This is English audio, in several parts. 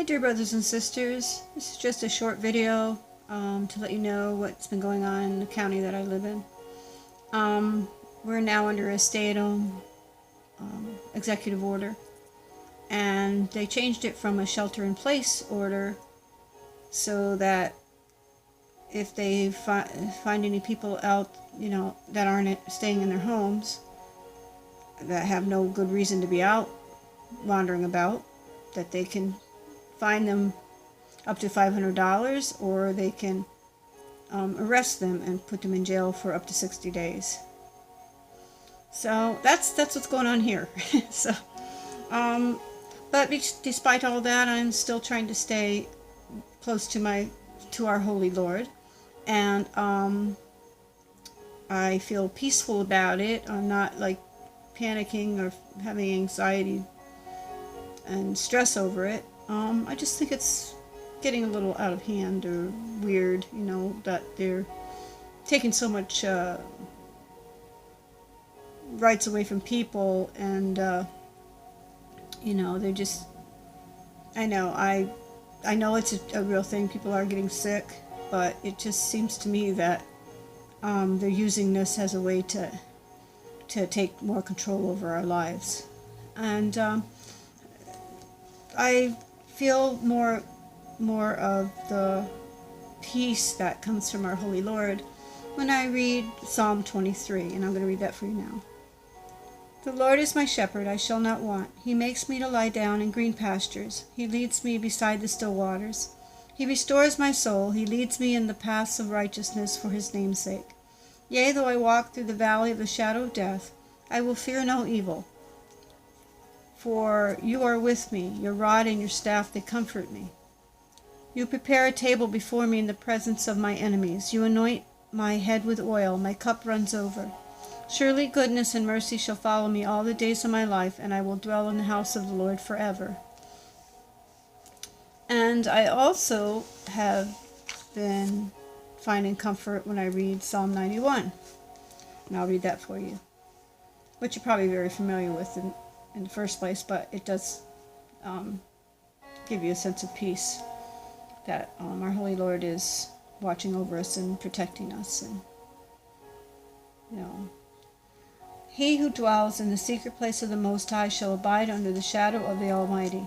Hi dear brothers and sisters, this is just a short video to let you know what's been going on in the county that I live in. We're now under a stay-at-home executive order, and they changed it from a shelter-in-place order so that if they find any people out, that aren't staying in their homes, that have no good reason to be out wandering about, that they can fine them up to $500, or they can arrest them and put them in jail for up to 60 days. So that's what's going on here. So, but despite all that, I'm still trying to stay close to our Holy Lord, and I feel peaceful about it. I'm not like panicking or having anxiety and stress over it. I just think it's getting a little out of hand or weird, that they're taking so much rights away from people, and they're just, I know it's a real thing, people are getting sick, but it just seems to me that they're using this as a way to take more control over our lives. And I feel more of the peace that comes from our Holy Lord when I read Psalm 23, and I'm going to read that for you now. The Lord is my shepherd, I shall not want. He makes me to lie down in green pastures. He leads me beside the still waters. He restores my soul. He leads me in the paths of righteousness for his name's sake. Yea, though I walk through the valley of the shadow of death, I will fear no evil. For you are with me, your rod and your staff, they comfort me. You prepare a table before me in the presence of my enemies. You anoint my head with oil, my cup runs over. Surely goodness and mercy shall follow me all the days of my life, and I will dwell in the house of the Lord forever. And I also have been finding comfort when I read Psalm 91. And I'll read that for you, which you're probably very familiar with in the first place, but it does give you a sense of peace that our Holy Lord is watching over us and protecting us. And he who dwells in the secret place of the Most High shall abide under the shadow of the Almighty.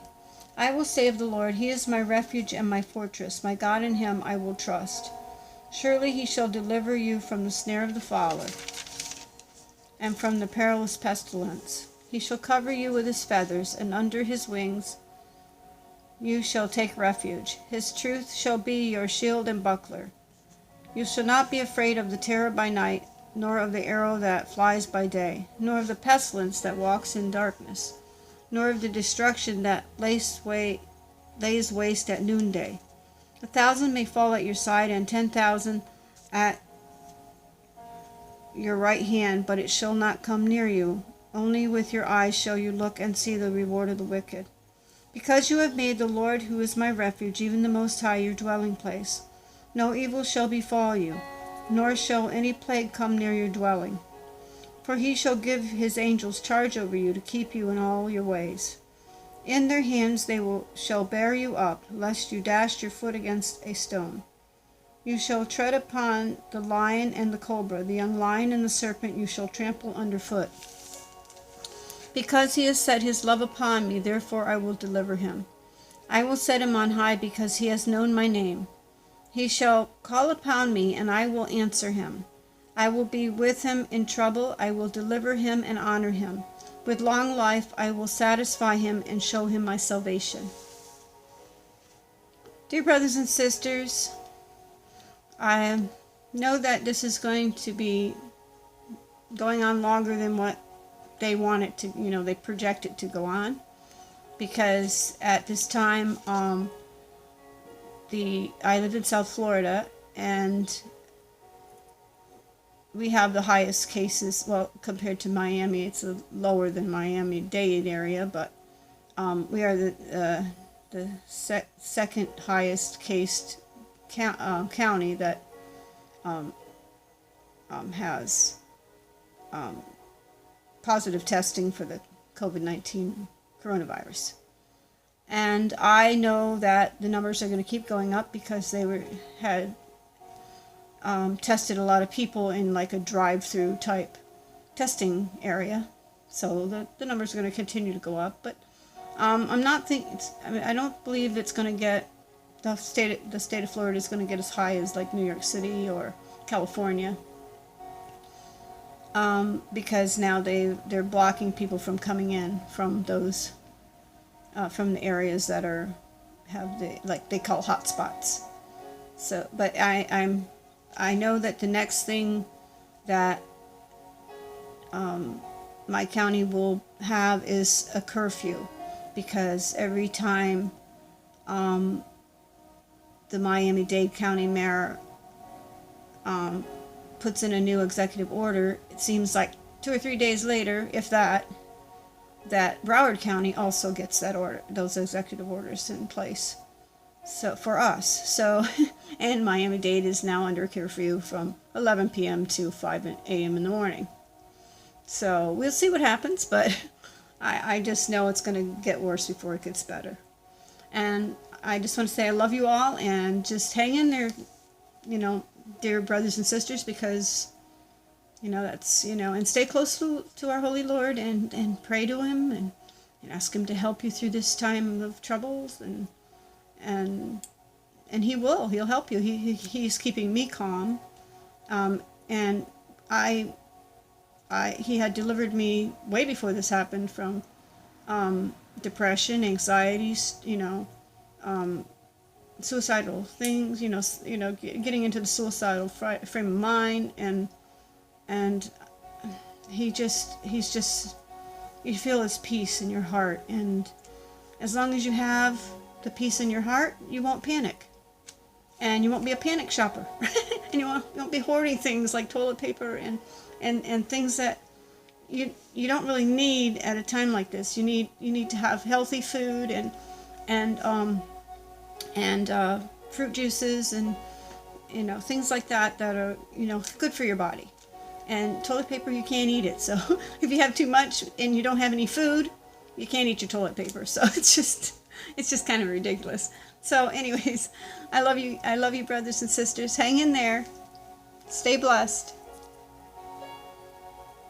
I will say of the Lord, he is my refuge and my fortress, my God, in him I will trust. Surely he shall deliver you from the snare of the fowler and from the perilous pestilence. He shall cover you with his feathers, and under his wings you shall take refuge. His truth shall be your shield and buckler. You shall not be afraid of the terror by night, nor of the arrow that flies by day, nor of the pestilence that walks in darkness, nor of the destruction that lays waste at noonday. 1,000 may fall at your side, and 10,000 at your right hand, but it shall not come near you. Only with your eyes shall you look and see the reward of the wicked. Because you have made the Lord, who is my refuge, even the Most High, your dwelling place, no evil shall befall you, nor shall any plague come near your dwelling. For he shall give his angels charge over you to keep you in all your ways. In their hands shall bear you up, lest you dash your foot against a stone. You shall tread upon the lion and the cobra, the young lion and the serpent you shall trample underfoot. Because he has set his love upon me, therefore I will deliver him. I will set him on high, because he has known my name. He shall call upon me, and I will answer him. I will be with him in trouble. I will deliver him and honor him. With long life I will satisfy him and show him my salvation. Dear brothers and sisters, I know that this is going to be going on longer than what they want it to, they project it to go on, because at this time, I live in South Florida, and we have the highest cases, well, compared to Miami. It's lower than Miami-Dade area, but we are the second highest cased county that has positive testing for the COVID-19 coronavirus. And I know that the numbers are going to keep going up because they had tested a lot of people in like a drive-through type testing area. So the numbers are going to continue to go up. But I'm not I mean, I don't believe it's going to get, the state of Florida is going to get as high as like New York City or California. Because now they're blocking people from coming in from those from the areas that have the, like they call hot spots. So, but I know that the next thing that my county will have is a curfew, because every time the Miami-Dade County mayor puts in a new executive order, it seems like 2 or 3 days later, if that Broward County also gets those executive orders in place. So for us, and Miami-Dade is now under curfew from 11 p.m. to 5 a.m. in the morning. So we'll see what happens, but I just know it's going to get worse before it gets better. And I just want to say I love you all, and just hang in there, dear brothers and sisters, because that's, and stay close to our Holy Lord, and pray to Him, and ask Him to help you through this time of troubles, and He'll help you. He's keeping me calm, and He had delivered me way before this happened from depression, anxieties, suicidal things, getting into the suicidal frame of mind, and he's just, you feel His peace in your heart, and as long as you have the peace in your heart, you won't panic, and you won't be a panic shopper, and you won't be hoarding things like toilet paper and things that you don't really need at a time like this. You need to have healthy food and fruit juices and things like that are good for your body. And toilet paper, you can't eat it. So if you have too much and you don't have any food, you can't eat your toilet paper. So it's just kind of ridiculous. So anyways, I love you brothers and sisters. Hang in there. Stay blessed.